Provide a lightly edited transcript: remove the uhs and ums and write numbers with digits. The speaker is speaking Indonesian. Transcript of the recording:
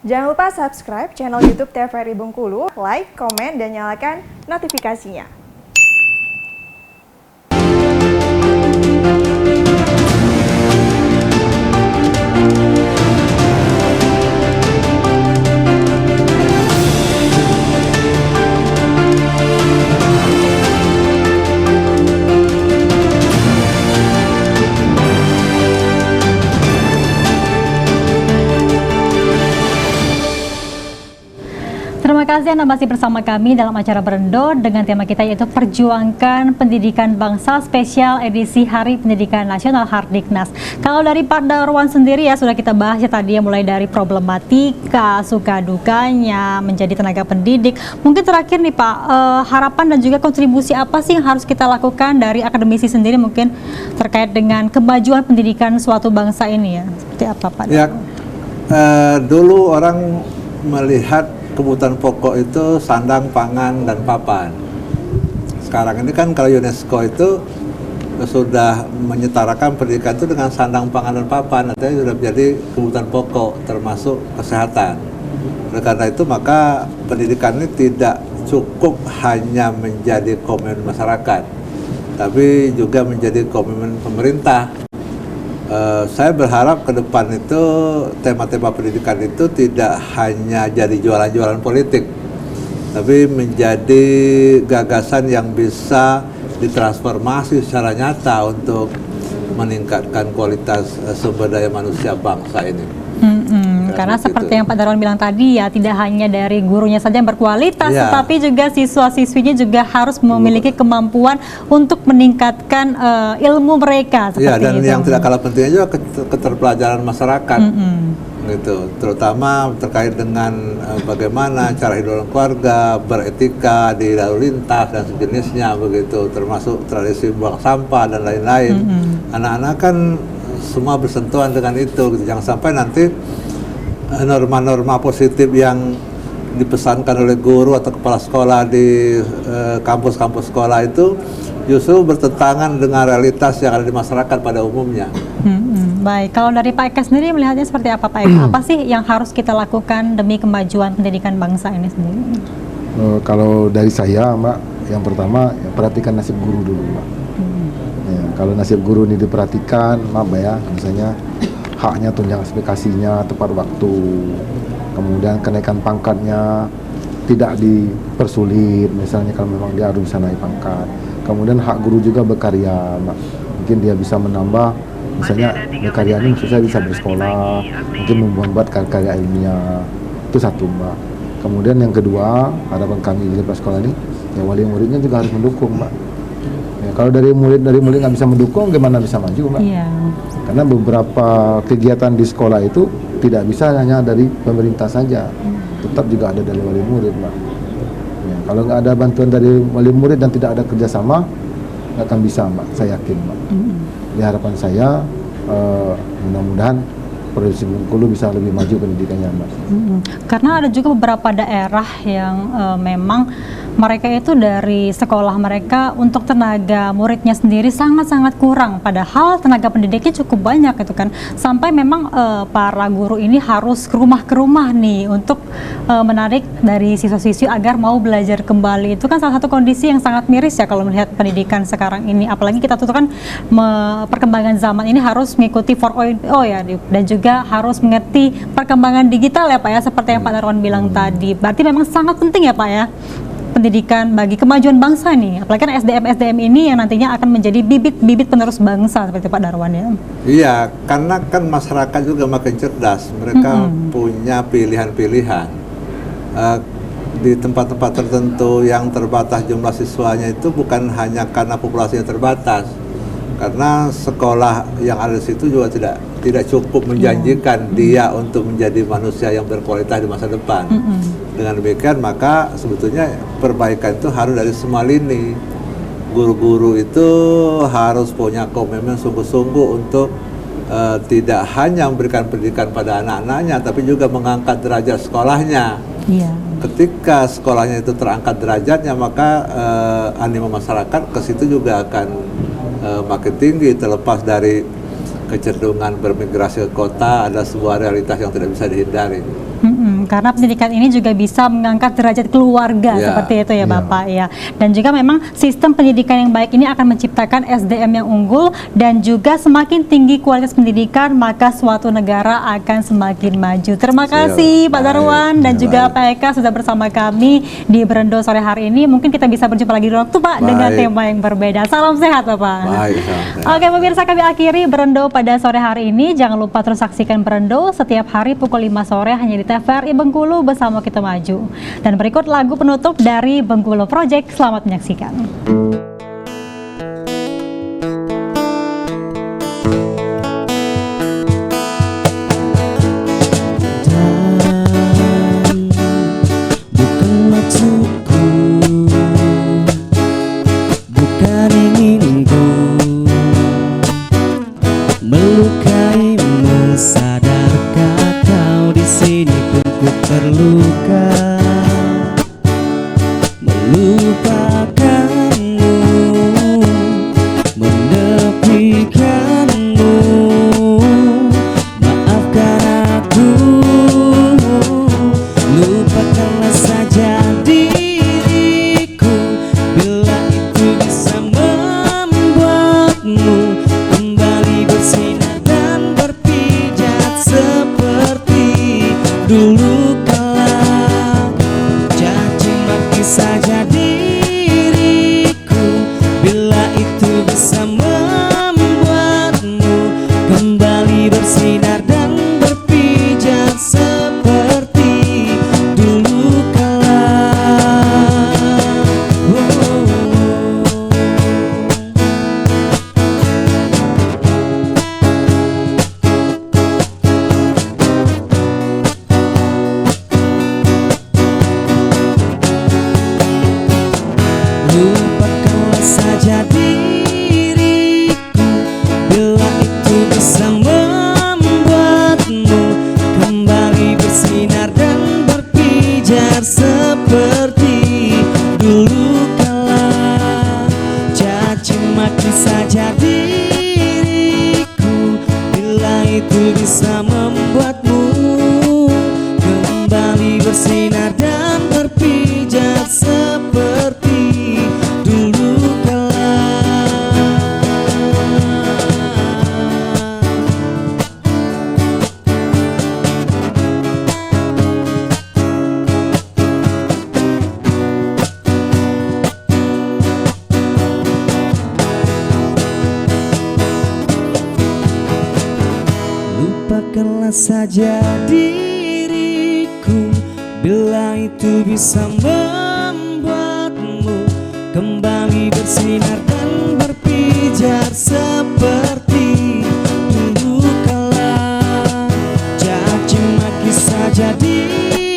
Jangan lupa subscribe channel YouTube TVRI Bengkulu, like, komen, dan nyalakan notifikasinya. Terima kasih Anda masih bersama kami dalam acara Berendo dengan tema kita yaitu Perjuangkan Pendidikan Bangsa Spesial edisi Hari Pendidikan Nasional Hardiknas. Kalau dari Pak Darwan sendiri ya sudah kita bahas ya tadi ya, mulai dari problematika, suka dukanya, menjadi tenaga pendidik. Mungkin terakhir nih Pak, harapan dan juga kontribusi apa sih yang harus kita lakukan dari akademisi sendiri mungkin terkait dengan kemajuan pendidikan suatu bangsa ini ya? Seperti apa Pak Darwan? Ya, dulu orang melihat kebutuhan pokok itu sandang, pangan, dan papan. Sekarang ini kan kalau UNESCO itu sudah menyetarakan pendidikan itu dengan sandang, pangan, dan papan, artinya sudah menjadi kebutuhan pokok termasuk kesehatan. Oleh karena itu maka pendidikan ini tidak cukup hanya menjadi komitmen masyarakat, tapi juga menjadi komitmen pemerintah. Saya berharap ke depan itu tema-tema pendidikan itu tidak hanya jadi jualan-jualan politik, tapi menjadi gagasan yang bisa ditransformasi secara nyata untuk meningkatkan kualitas sumber daya manusia bangsa ini. Karena seperti yang Pak Darwan bilang tadi ya, tidak hanya dari gurunya saja yang berkualitas, tetapi juga siswa-siswinya juga harus memiliki kemampuan untuk meningkatkan ilmu mereka. Iya, dan itu. Yang tidak kalah pentingnya juga keterpelajaran masyarakat, gitu. Terutama terkait dengan bagaimana cara hidup keluarga, beretika di lalu lintas dan sejenisnya, begitu. Termasuk tradisi buang sampah dan lain-lain. Anak-anak kan semua bersentuhan dengan itu, gitu. Jangan sampai nanti norma-norma positif yang dipesankan oleh guru atau kepala sekolah di kampus-kampus sekolah itu justru bertentangan dengan realitas yang ada di masyarakat pada umumnya. Baik, kalau dari Pak Eka sendiri melihatnya seperti apa Pak Eka? Apa sih yang harus kita lakukan demi kemajuan pendidikan bangsa ini sendiri? Kalau dari saya Mbak, yang pertama ya, perhatikan nasib guru dulu Mbak. Ya, kalau nasib guru ini diperhatikan, maaf ya, misalnya haknya, tunjangan spesifikasinya tepat waktu, kemudian kenaikan pangkatnya tidak dipersulit, misalnya kalau memang dia harus bisa naik pangkat. Kemudian hak guru juga berkarya, Mbak. Mungkin dia bisa menambah, misalnya berkarya ini maksudnya bisa bersekolah, mungkin membuat karya ilmiah, itu satu Mbak. Kemudian yang kedua, harapan kami di sekolah ini, ya wali muridnya juga harus mendukung Mbak. Ya, kalau dari murid nggak bisa mendukung, gimana bisa maju Mbak? Iya. Karena beberapa kegiatan di sekolah itu tidak bisa hanya dari pemerintah saja, tetap juga ada dari wali murid Mbak. Ya, kalau nggak ada bantuan dari wali murid dan tidak ada kerjasama, nggak akan bisa Mbak, saya yakin Mbak. Di harapan saya, mudah-mudahan Provinsi Bengkulu bisa lebih maju pendidikannya Mbak. Karena ada juga beberapa daerah yang memang mereka itu dari sekolah mereka untuk tenaga muridnya sendiri sangat-sangat kurang, padahal tenaga pendidiknya cukup banyak gitu kan, sampai memang para guru ini harus ke rumah nih untuk menarik dari siswa-siswi agar mau belajar kembali. Itu kan salah satu kondisi yang sangat miris ya kalau melihat pendidikan sekarang ini, apalagi kita tuh kan perkembangan zaman ini harus mengikuti 4.0 ya, dan juga harus mengerti perkembangan digital ya Pak ya, seperti yang Pak Darwan bilang tadi. Berarti memang sangat penting ya Pak ya pendidikan bagi kemajuan bangsa nih, apalagi kan SDM ini yang nantinya akan menjadi bibit penerus bangsa seperti Pak Darwan ya. Iya, karena kan masyarakat juga makin cerdas, mereka punya pilihan-pilihan. Di tempat-tempat tertentu yang terbatas jumlah siswanya itu bukan hanya karena populasinya terbatas, karena sekolah yang ada di situ juga tidak cukup menjanjikan dia untuk menjadi manusia yang berkualitas di masa depan. Dengan demikian maka sebetulnya perbaikan itu harus dari semua lini. Guru-guru itu harus punya komitmen sungguh-sungguh untuk tidak hanya memberikan pendidikan pada anak-anaknya, tapi juga mengangkat derajat sekolahnya. Ketika sekolahnya itu terangkat derajatnya, maka animo masyarakat ke situ juga akan makin tinggi. Terlepas dari kecenderungan bermigrasi ke kota, ada sebuah realitas yang tidak bisa dihindari. Karena pendidikan ini juga bisa mengangkat derajat keluarga Ya. seperti itu ya Ya. Bapak ya. Dan juga memang sistem pendidikan yang baik ini akan menciptakan SDM yang unggul dan juga semakin tinggi kualitas pendidikan maka suatu negara akan semakin maju. Terima kasih Pak Baik. Darwan dan juga Baik. Pak Eka sudah bersama kami di Berendo sore hari ini. Mungkin kita bisa berjumpa lagi di waktu Pak dengan Baik. tema yang berbeda. Salam sehat Bapak. Baik, salam sehat. Oke pemirsa, kami akhiri Berendo pada sore hari ini. Jangan lupa terus saksikan Berendo setiap hari pukul 5 sore hanya di TVRI Bengkulu bersama Kita Maju. Dan berikut lagu penutup dari Bengkulu Project. Selamat menyaksikan. Bukan maksudku, bukan inginku melukaimu, sadarkah kau di sini pun ku terluka, melupakanmu, menepikanmu. Maafkan aku, lupakanlah saja diriku bila itu bisa membuatmu kembali bersinar dan berpijak seperti dulu kala. Caci maki saja diriku bila itu bisa membuatmu kembali bersinar dan berpijak seperti dulu kala. Lupakanlah saja diriku bila itu bisa membuatmu kembali bersinar dan berpijar seperti dulu kala. Caci maki saja diriku bila itu bisa membuatmu kembali bersinar dan berpijar seperti dulu kala. Lupakanlah saja diriku bila itu bisa membuatmu kembali bersinar dan berpijar seperti dulu kala. Caci maki saja diriku